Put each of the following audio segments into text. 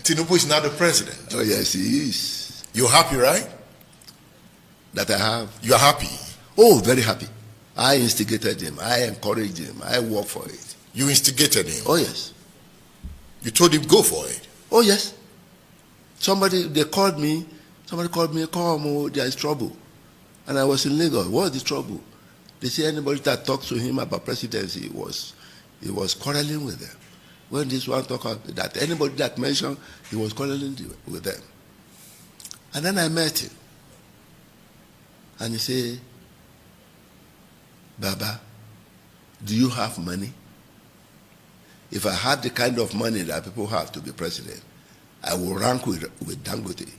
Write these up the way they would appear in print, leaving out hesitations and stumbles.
Tinubu is now the president. Oh yes, he is. You're happy, right? That I have. You're happy. Oh, very happy. I instigated him. I encouraged him. I worked for it. You instigated him. Oh yes. You told him go for it. Oh yes. They called me. Somebody called me, come, oh, there is trouble. And I was in Lagos. What is the trouble? They say anybody that talks to him about presidency, he was quarreling with them. When this one talk about that, anybody that mentioned, he was quarreling with them. And then I met him. And he said, Baba, do you have money? If I had the kind of money that people have to be president, I will rank with Dangote.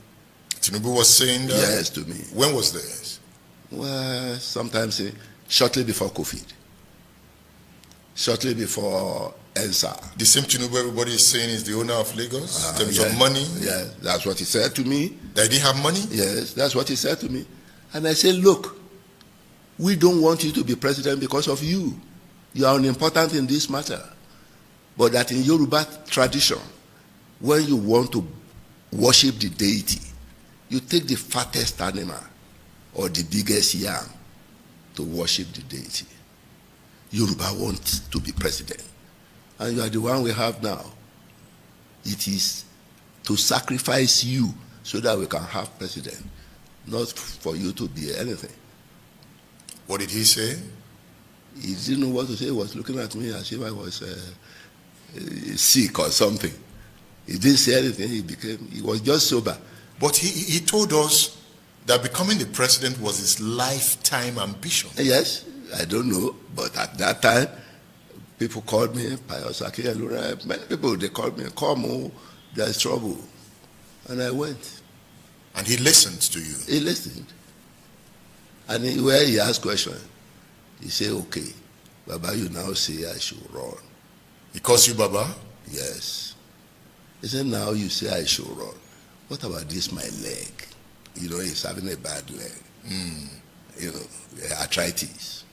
Tinubu was saying that? Yes, to me. When was this? Well, sometimes shortly before COVID. Shortly before ENSA. The same Tinubu everybody is saying is the owner of Lagos in terms yes, of money? Yes, that's what he said to me. That he didn't have money? Yes, that's what he said to me. And I said, look, we don't want you to be president because of you. You are unimportant in this matter. But that in Yoruba tradition, when you want to worship the deity, you take the fattest animal or the biggest yam to worship the deity. Yoruba wants to be president. And you are the one we have now. It is to sacrifice you so that we can have president, not for you to be anything. What did he say? He didn't know what to say. He was looking at me as if I was sick or something. He didn't say anything. He was just sober. But he told us that becoming the president was his lifetime ambition. Yes, I don't know. But at that time, people called me, Payosaki and Lura, many people, they called me, come, oh, there's trouble. And I went. And he listened to you? He listened. And where he asked questions, he said, okay, Baba, you now say I should run. He calls you Baba? Yes. He said, now you say I should run. What about this, my leg? You know, he's having a bad leg. You know, arthritis.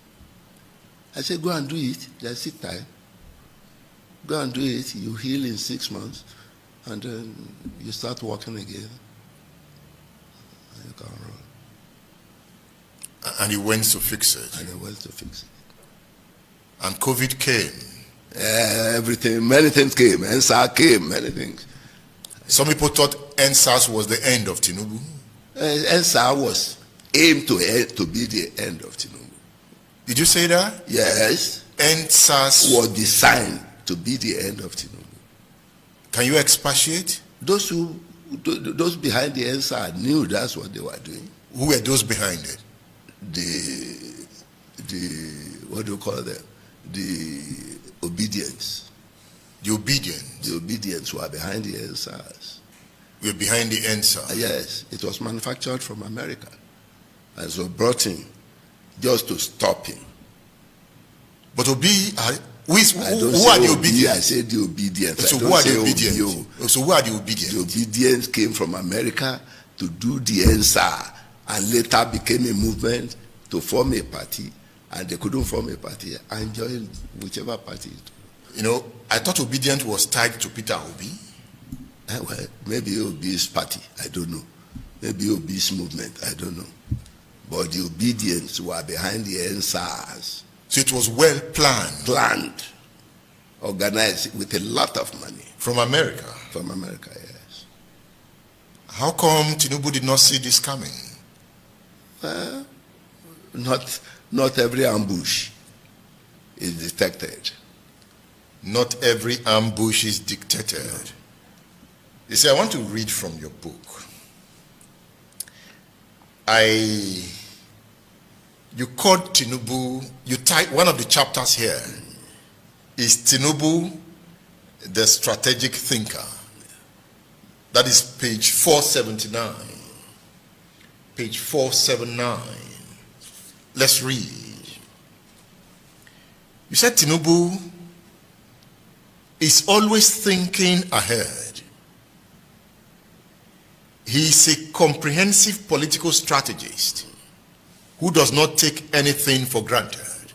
I said, go and do it. There's it time. Go and do it. You heal in 6 months. And then you start walking again. And you can run. And he went to fix it. And he went to fix it. And COVID came. Everything, many things came. ENSA came, many things. Some people thought ENSAS was the end of Tinubu. ENSA was aimed to be the end of Tinubu. Did you say that? Yes. ENSAS was designed to be the end of Tinubu. Can you expatiate? Those behind the ENSA knew that's what they were doing. Who were those behind it? The what do you call them? The obedience. The obedience? The obedience were behind the ENSAs. We're behind the ENSA? Yes. It was manufactured from America. And so brought in just to stop him. But who are the obedience? I said the obedience. So who are the obedience? So who are the obedience? The obedience came from America to do the ENSA and later became a movement to form a party, and they couldn't form a party and join whichever party. You know, I thought obedience was tied to Peter Obi. Well, maybe Obi's party, I don't know. Maybe Obi's movement, I don't know. But the obedience were behind the ENSAs. So it was well planned? Planned, organized with a lot of money. From America? From America, yes. How come Tinubu did not see this coming? Not every ambush is detected. Not every ambush is dictated. No. You see, I want to read from your book. You called Tinubu, one of the chapters here is Tinubu, the strategic thinker. That is page 479. Page 479. Let's read. You said Tinubu is always thinking ahead. He is a comprehensive political strategist who does not take anything for granted.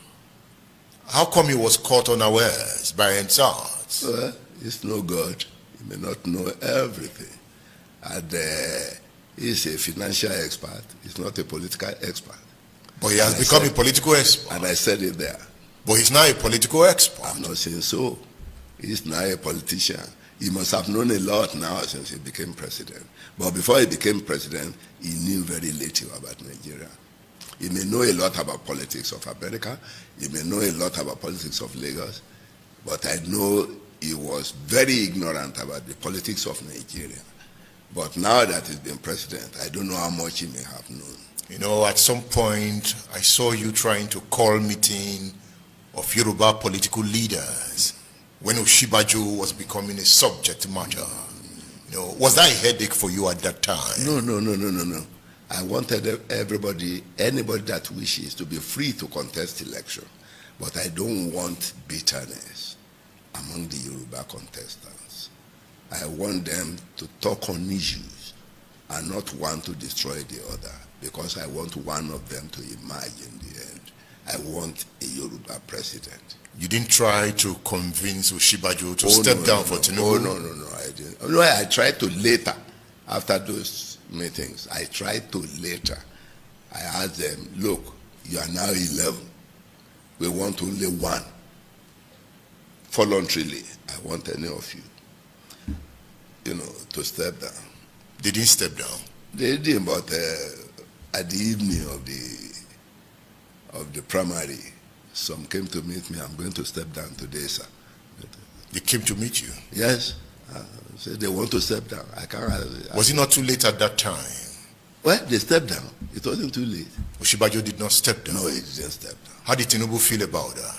How come he was caught unawares by ENSAS? Well, it's no God. may not know everything. And he's a financial expert. He's not a political expert. But he has become a political expert. And I said it there. But he's now a political expert. I'm not saying so. He's now a politician. He must have known a lot now since he became president. But before he became president, he knew very little about Nigeria. He may know a lot about politics of America. He may know a lot about politics of Lagos. But I know he was very ignorant about the politics of Nigeria. But now that he's been president, I don't know how much he may have known. You know, at some point, I saw you trying to call meeting of Yoruba political leaders when Osinbajo was becoming a subject matter. You know, was that a headache for you at that time? No. I wanted everybody, anybody that wishes, to be free to contest election. But I don't want bitterness among the Yoruba contestants. I want them to talk on issues and not want to destroy the other, because I want one of them to emerge in the end. I want a Yoruba president. You didn't try to convince Osinbajo to step down for Tinubu? No, I didn't. No, I tried to later, after those meetings. I tried to later. I asked them, look, you are now 11. We want only one. Voluntarily, I want any of you, to step down. They didn't step down? They didn't, but at the evening of the primary, some came to meet me. I'm going to step down today, sir. They came to meet you? Yes. Said they want to step down. I can't. Was it not too late at that time? Well, they stepped down. It wasn't too late. Osinbajo did not step down? No, he didn't step down. How did Tinubu feel about that?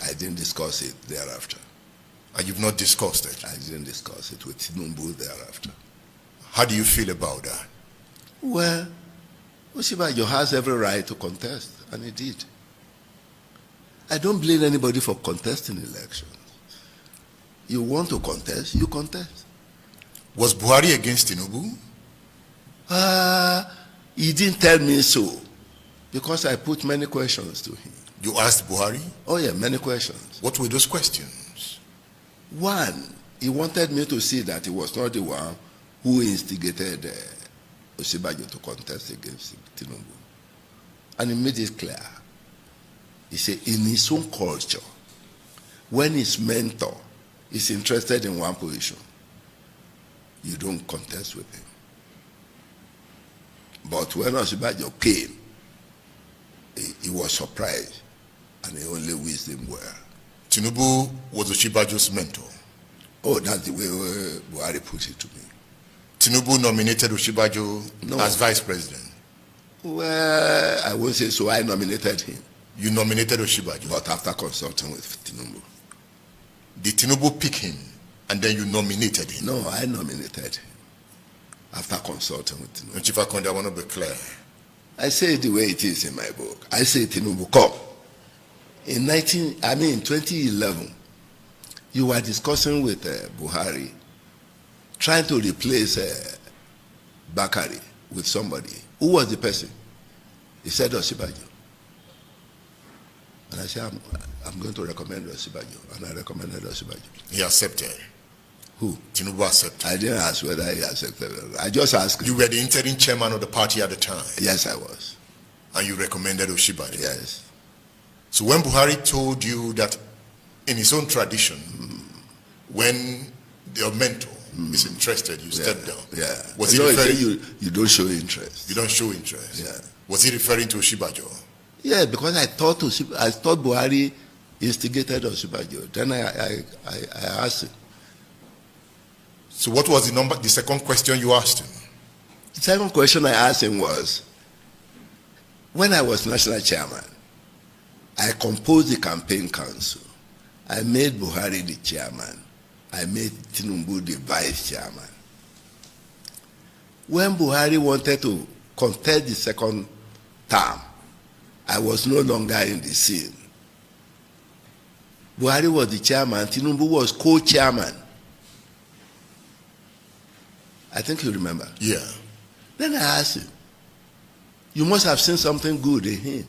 I didn't discuss it thereafter. And you've not discussed it? I didn't discuss it with Tinubu thereafter. How do you feel about that? Well, Osinbajo has every right to contest, and he did. I don't blame anybody for contesting elections. You want to contest, you contest. Was Buhari against Tinubu? He didn't tell me so, because I put many questions to him. You asked Buhari? Oh yeah, many questions. What were those questions? One, he wanted me to see that he was not the one who instigated Osinbajo to contest against Tinubu. And he made it clear. He said, in his own culture, when his mentor is interested in one position, you don't contest with him. But when Osinbajo came, he was surprised, and he only wished him well. Tinubu was Osinbajo's mentor? Oh, that's the way Buhari put it to me. Tinubu nominated Osinbajo as vice president? Well, I won't say so. I nominated him. You nominated Osinbajo? But after consulting with Tinubu. Did Tinubu pick him and then you nominated him? No, I nominated him after consulting with Tinubu. Chief Akonde, I want to be clear. I say it the way it is in my book. I say, Tinubu, come. In 2011, you were discussing with Buhari, trying to replace Bakari with somebody. Who was the person? He said Osinbajo. And I said, I'm going to recommend Osinbajo. And I recommended Osinbajo. He accepted? Who? Tinubu accepted? I didn't ask whether he accepted. I just asked him. You were the interim chairman of the party at the time? Yes, I was. And you recommended Osinbajo? Yes. So when Buhari told you that in his own tradition, when your mentor is interested, you step down. Yeah. Was he referring? You don't show interest. You don't show interest. Yeah. Was he referring to Osinbajo? Yeah, because I thought Buhari instigated Osinbajo. Then I asked him. So what was the second question you asked him? The second question I asked him was, when I was national chairman, I composed the campaign council. I made Buhari the chairman. I made Tinubu the vice chairman. When Buhari wanted to contest the second term, I was no longer in the scene. Buhari was the chairman, Tinubu was co-chairman. I think you remember. Yeah. Then I asked him, you must have seen something good in him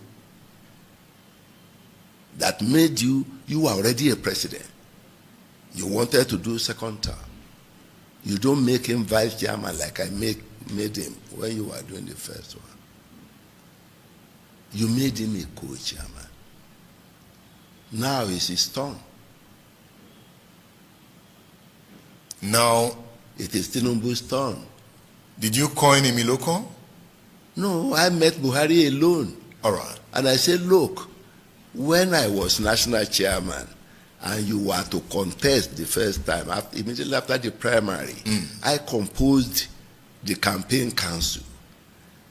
that made you were already a president. You wanted to do second term. You don't make him vice chairman like I made him when you were doing the first one. You made him a co-chairman. Now it's his turn. Now, it is Tinubu's turn. Did you coin him Iloko? No, I met Buhari alone. All right. And I said, look, when I was national chairman and you were to contest the first time, immediately after the primary, I composed the campaign council.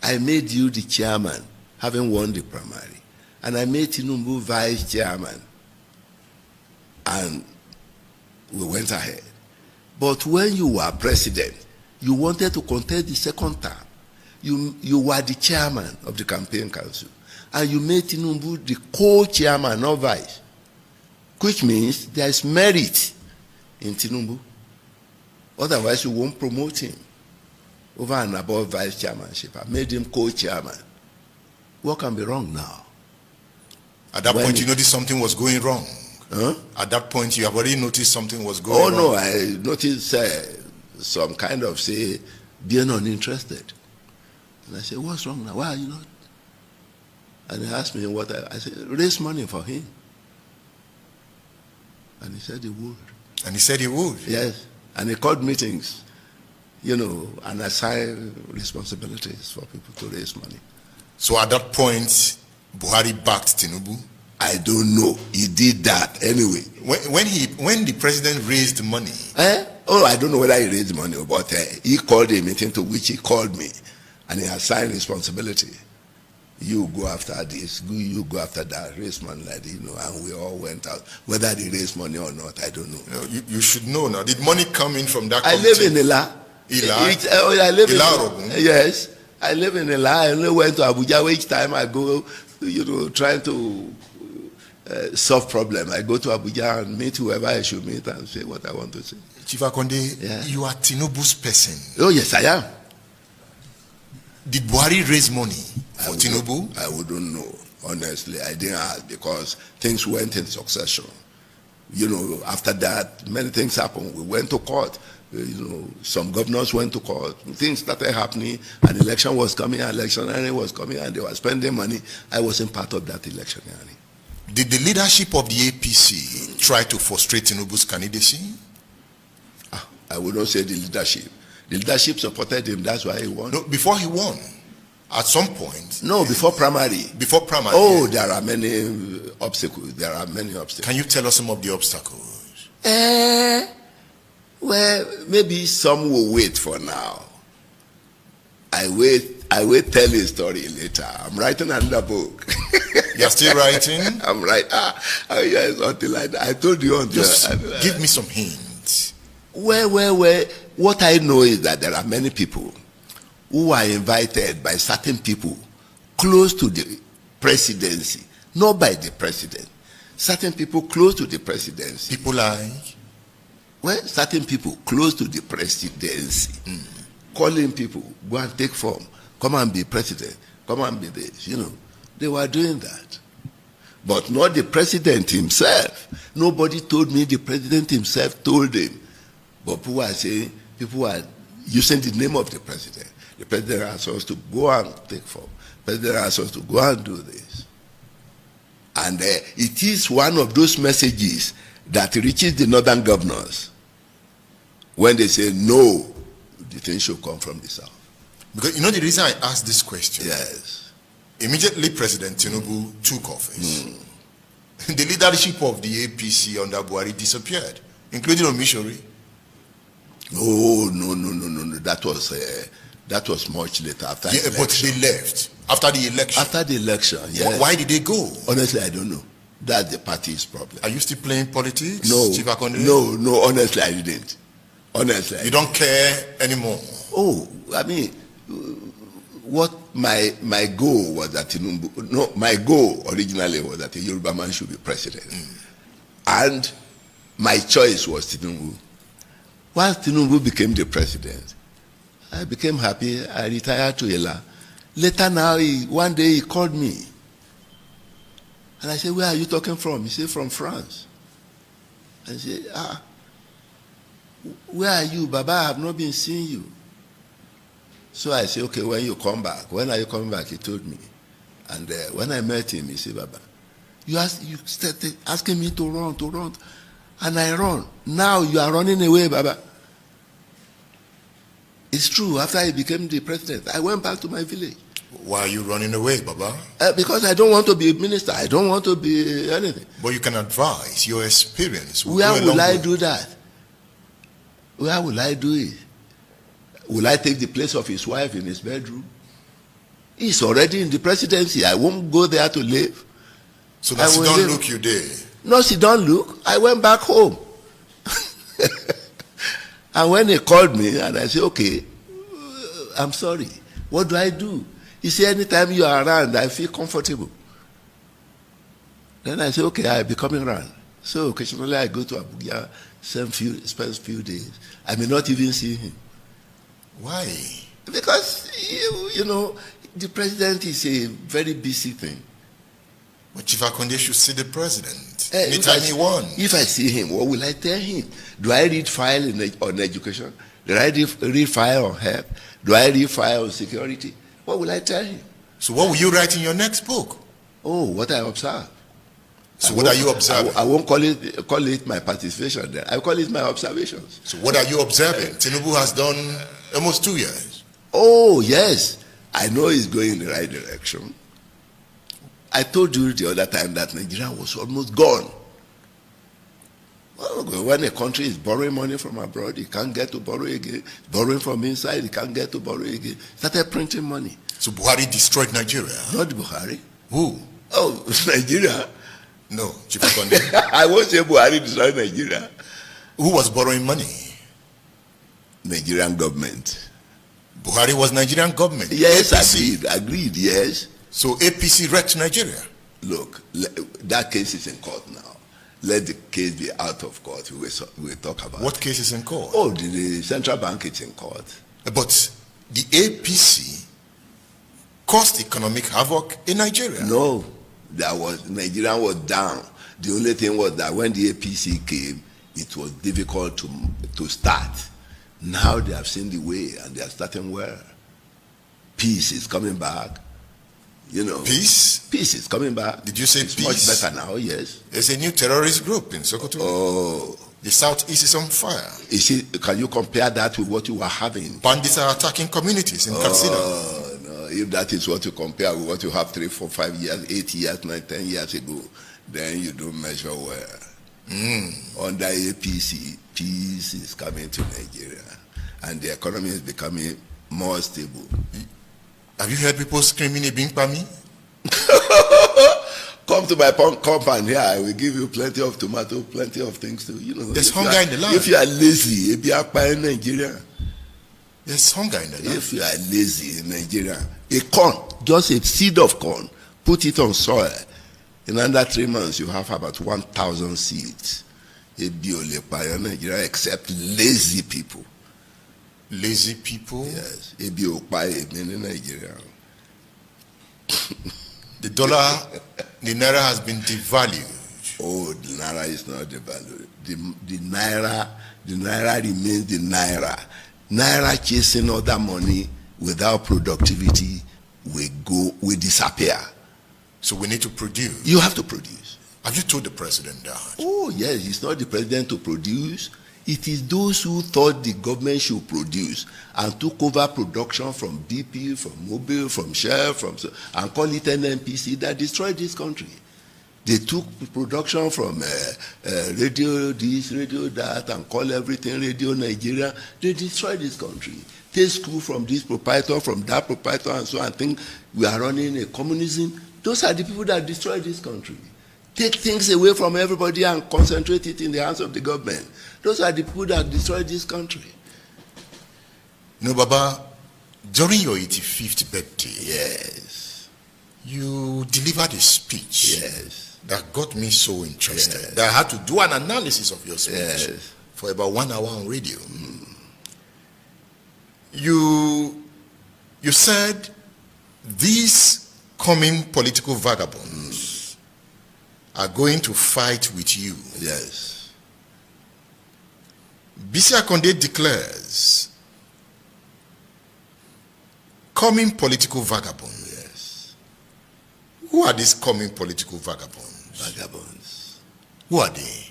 I made you the chairman, having won the primary. And I made Tinubu vice chairman. And we went ahead. But when you were president, you wanted to contest the second term. You were the chairman of the campaign council. And you made Tinubu the co-chairman, not vice. Which means there is merit in Tinubu. Otherwise, you won't promote him over and above vice chairmanship. I made him co-chairman. What can be wrong now? At that point, you noticed something was going wrong. Huh? At that point, you have already noticed something was going wrong. Oh, no, I noticed some kind of, say, being uninterested. And I said, what's wrong now? Why are you not? And he asked me what I said, raise money for him. And he said he would. And he said he would? Yes. And he called meetings, and assigned responsibilities for people to raise money. So at that point, Buhari backed Tinubu? I don't know. He did that anyway. When the president raised money? Oh, I don't know whether he raised money, but he called a meeting to which he called me, and he assigned responsibility. You go after this, you go after that, raise money like this, and we all went out. Whether they raised money or not, I don't know. You should know now. Did money come in from that committee? I live in Ila. I live in Ila. Yes. I live in Ila. I only went to Abuja each time I go, trying to solve problem. I go to Abuja and meet whoever I should meet and say what I want to say. Chief Akonde, You are Tinubu's person. Oh, yes, I am. Did Buhari raise money for Tinubu? I wouldn't know. Honestly, I didn't ask because things went in succession. After that, many things happened. We went to court. Some governors went to court. Things started happening. An election was coming, electioneering was coming, and they were spending money. I wasn't part of that electioneering. Did the leadership of the APC try to frustrate Tinubu's candidacy? I would not say the leadership. The leadership supported him. That's why he won. No, before he won. At some point. No, before primary. Before primary. Oh, there are many obstacles. There are many obstacles. Can you tell us some of the obstacles? Well, maybe some will wait for now. I will tell a story later. I'm writing another book. You're still writing? I'm writing. Yes, something like that. I told you on just give me some hints. Well, what I know is that there are many people who are invited by certain people close to the presidency, not by the president. Certain people close to the presidency. People like? Well, certain people close to the presidency. Calling people, go and take form, come and be president, come and be this, They were doing that. But not the president himself. Nobody told me the president himself told him. But people are saying, people are using the name of the president. The president asked us to go and take form. The president asked us to go and do this. And it is one of those messages that reaches the northern governors when they say, no, the thing should come from the south. Because the reason I asked this question? Yes. Immediately President Tinubu took office. The leadership of the APC under Buhari disappeared, including Omishori. Oh, no. That was much later after the election. But they left after the election. After the election, yes. Why did they go? Honestly, I don't know. That's the party's problem. Are you still playing politics? No. Chief Akonde? No, honestly, I didn't. Honestly. You don't care anymore? Oh, I mean, what my goal was that Tinubu, no, my goal originally was that a Yoruba man should be president. And my choice was Tinubu. Once Tinubu became the president, I became happy. I retired to Ela. Later now, one day he called me. And I said, where are you talking from? He said, from France. I said, Where are you, Baba? I have not been seeing you. So I say, okay, when you come back, when are you coming back? He told me. And when I met him, he said, Baba, you started asking me to run. And I run. Now you are running away, Baba. It's true. After I became the president, I went back to my village. Why are you running away, Baba? Because I don't want to be a minister. I don't want to be anything. But you can advise. Your experience will Where go a will long I way. do that? Where will I do it? Will I take the place of his wife in his bedroom? He's already in the presidency. I won't go there to live. So that you don't look you there. No, she don't look. I went back home. And when he called me, and I said, okay, I'm sorry. What do? He said, anytime you are around, I feel comfortable. Then I said, okay, I'll be coming around. So occasionally I go to Abuja, spend few days. I may not even see him. Why? Because, you know, the president is a very busy thing. But Chief Akonde should see the president anytime he wants. If I see him, what will I tell him? Do I read file on education? Do I read file on health? Do I read file on security? What will I tell him? So what will you write in your next book? Oh, what I observe. So what are you observing? I won't call it my participation there. I call it my observations. So what are you observing? Tinubu has done almost 2 years. Oh, yes. I know he's going in the right direction. I told you the other time that Nigeria was almost gone. Well, when a country is borrowing money from abroad, it can't get to borrow again. Borrowing from inside, it can't get to borrow again. Started printing money. So Buhari destroyed Nigeria? Not Buhari. Who? Oh, Nigeria. No, Chief Akonde. I won't say Buhari destroyed Nigeria. Who was borrowing money? Nigerian government. Buhari was Nigerian government. Yes, APC. agreed, yes. So APC wrecked Nigeria. Look, that case is in court now. Let the case be out of court. We'll talk about What case is in court? Oh, the central bank is in court. But the APC caused economic havoc in Nigeria. No, Nigeria was down. The only thing was that when the APC came, it was difficult to start. Now they have seen the way and they are starting well. Peace is coming back. You know, Peace? Peace is coming back. Did you say it's peace? Much better now, yes. There's a new terrorist group in Sokoto. Oh. The southeast is on fire. Can you compare that with what you were having? Bandits are attacking communities in Katsina. Oh, no. If that is what you compare with what you have 3, 4, 5 years, 8 years, 9, 10 years ago, then you don't measure well. Under APC, peace is coming to Nigeria. And the economy is becoming more stable. Have you heard people screaming Ibimpami? Come to my compound here. I will give you plenty of tomato, plenty of things to, you know. There's hunger in the land. If you are lazy, if you are in Nigeria. There's hunger in the land. If you are lazy in Nigeria, a corn, just a seed of corn, put it on soil. In under 3 months, you have about 1,000 seeds. In Nigeria, except lazy people. Lazy people? Yes. In Nigeria. The dollar, the naira has been devalued. Oh, the naira is not devalued. The naira remains the naira. Naira chasing other money without productivity will disappear. So we need to produce. You have to produce. Have you told the president that? Oh, yes. It's not the president to produce. It is those who thought the government should produce and took over production from BP, from Mobil, from Shell, and call it NNPC that destroyed this country. They took production from radio this, radio that, and call everything Radio Nigeria. They destroyed this country. Take school from this proprietor, from that proprietor, and so on, and think we are running a communism. Those are the people that destroyed this country. Take things away from everybody and concentrate it in the hands of the government. Those are the people that destroyed this country. No, Baba, during your 85th birthday, yes, you delivered a speech yes, that got me so interested yes, that I had to do an analysis of your speech yes, for about 1 hour on radio. You said these coming political vagabonds are going to fight with you. yes. Bisi Akonde declares coming political vagabonds. Yes. Who are these coming political vagabonds? Vagabonds. Who are they?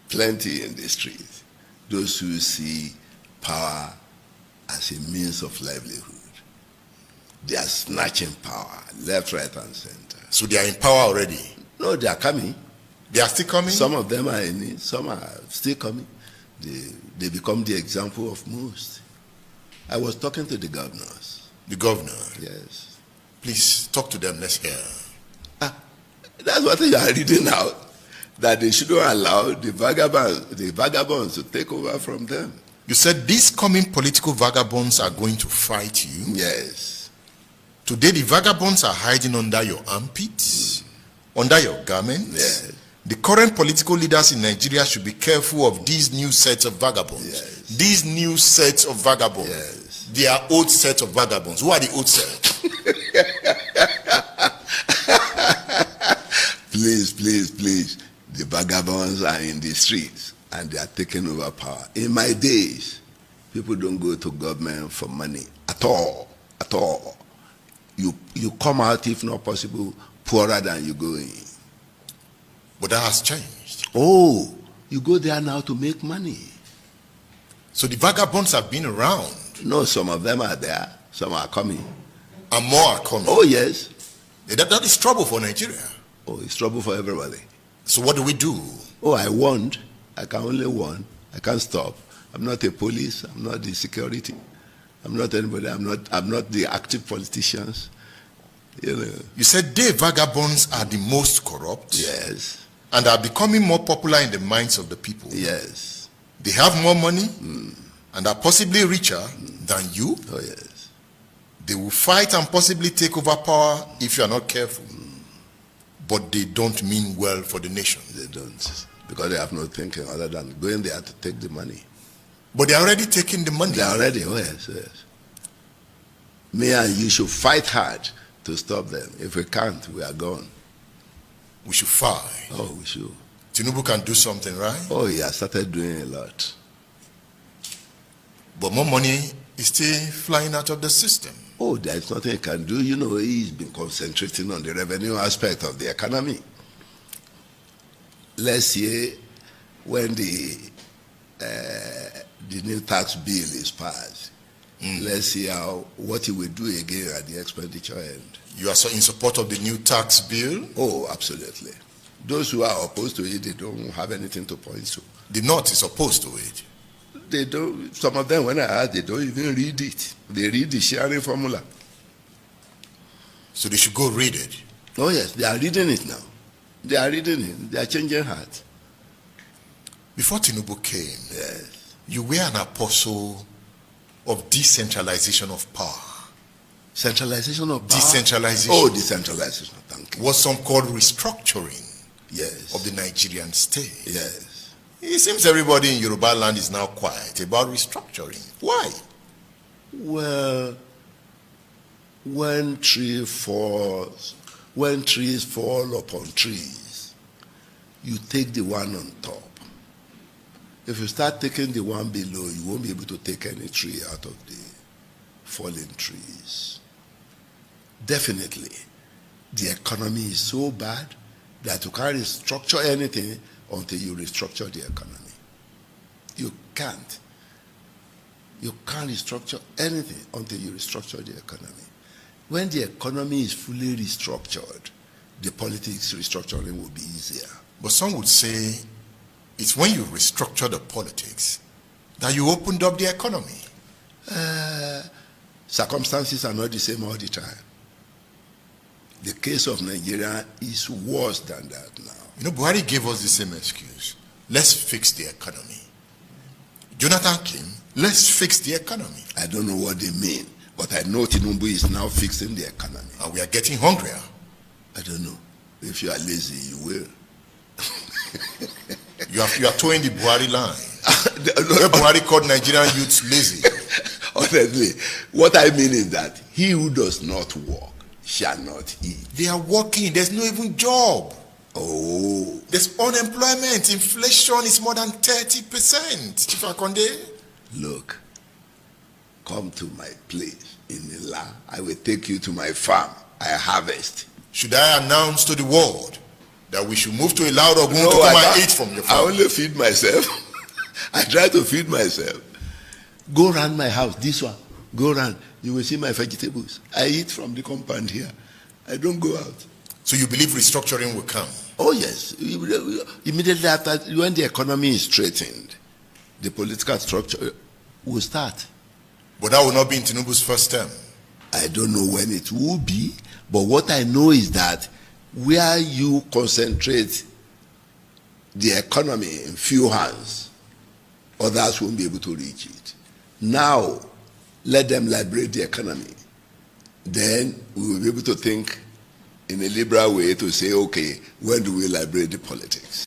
Plenty in the streets. Those who see power as a means of livelihood. They are snatching power, left, right, and center. So they are in power already. No, they are coming. They are still coming? Some of them are in it, some are still coming. They become the example of most. I was talking to the governors. The governor? Yes. Please talk to them, let's hear. That's what they are reading out. That they shouldn't allow the vagabonds to take over from them. You said these coming political vagabonds are going to fight you? Yes. Today the vagabonds are hiding under your armpits, under your garments. Yes. The current political leaders in Nigeria should be careful of these new sets of vagabonds. Yes. These new sets of vagabonds. Yes. They are old sets of vagabonds. Who are the old sets? Please. The vagabonds are in the streets and they are taking over power. In my days, people don't go to government for money at all. You come out, if not possible, poorer than you go in. But that has changed. Oh, you go there now to make money. So the vagabonds have been around. No, some of them are there. Some are coming. And more are coming. Oh, yes. That is trouble for Nigeria. Oh, it's trouble for everybody. So what do we do? Oh, I warned. I can only warn. I can't stop. I'm not a police. I'm not the security. I'm not anybody. I'm not the active politicians. You know. You said they vagabonds are the most corrupt. Yes. And are becoming more popular in the minds of the people. Yes. They have more money and are possibly richer than you. Oh, yes. They will fight and possibly take over power if you are not careful. But they don't mean well for the nation. They don't. Because they have no thinking other than going there to take the money. But they are already taking the money. They are already, oh yes. Me and you should fight hard to stop them. If we can't, we are gone. We should fight. Oh, we should. Tinubu can do something, right? Oh, he has started doing a lot. But more money is still flying out of the system. Oh, there's nothing he can do. You know, he's been concentrating on the revenue aspect of the economy. Let's say when the new tax bill is passed, let's see what he will do again at the expenditure end. You are so in support of the new tax bill? Oh, absolutely. Those who are opposed to it, they don't have anything to point to. The North is opposed to it. They don't. Some of them, when I ask, they don't even read it. They read the sharing formula. So they should go read it. Oh yes, they are reading it now. They are reading it. They are changing heart. Before Tinubu came, Yes. you were an apostle of decentralization of power. Centralization of power. Decentralization. Oh, decentralization. Thank you. What some call restructuring Yes. of the Nigerian state. Yes. It seems everybody in Yoruba land is now quiet about restructuring. Why? Well, when trees fall upon trees, you take the one on top. If you start taking the one below, you won't be able to take any tree out of the fallen trees. Definitely, the economy is so bad that you can't restructure anything until you restructure the economy. You can't. You can't restructure anything until you restructure the economy. When the economy is fully restructured, the politics restructuring will be easier. But some would say it's when you restructure the politics that you opened up the economy. Circumstances are not the same all the time. The case of Nigeria is worse than that now. You know, Buhari gave us the same excuse. Let's fix the economy. Jonathan came, let's fix the economy. I don't know what they mean, but I know Tinubu is now fixing the economy. And we are getting hungrier. I don't know. If you are lazy, you will. You are towing the Buhari line. Where Buhari called Nigerian youths lazy. Honestly, what I mean is that he who does not work shall not eat. They are working. There's no even job. Oh. There's unemployment. Inflation is more than 30%. Chief Akonde. Look, come to my place in Ila. I will take you to my farm. I harvest. Should I announce to the world that we should move to Ila or Ogun No, to come I and can't. eat from your I farm? only feed myself. I try to feed myself. Go round my house, this one. Go round. You will see my vegetables. I eat from the compound here. I don't go out. So you believe restructuring will come? Oh yes. Immediately after, when the economy is straightened, the political structure will start. But that will not be in Tinubu's first term. I don't know when it will be, but what I know is that where you concentrate the economy in few hands, others won't be able to reach it. Now, let them liberate the economy. Then we will be able to think in a liberal way to say, okay, when do we liberate the politics?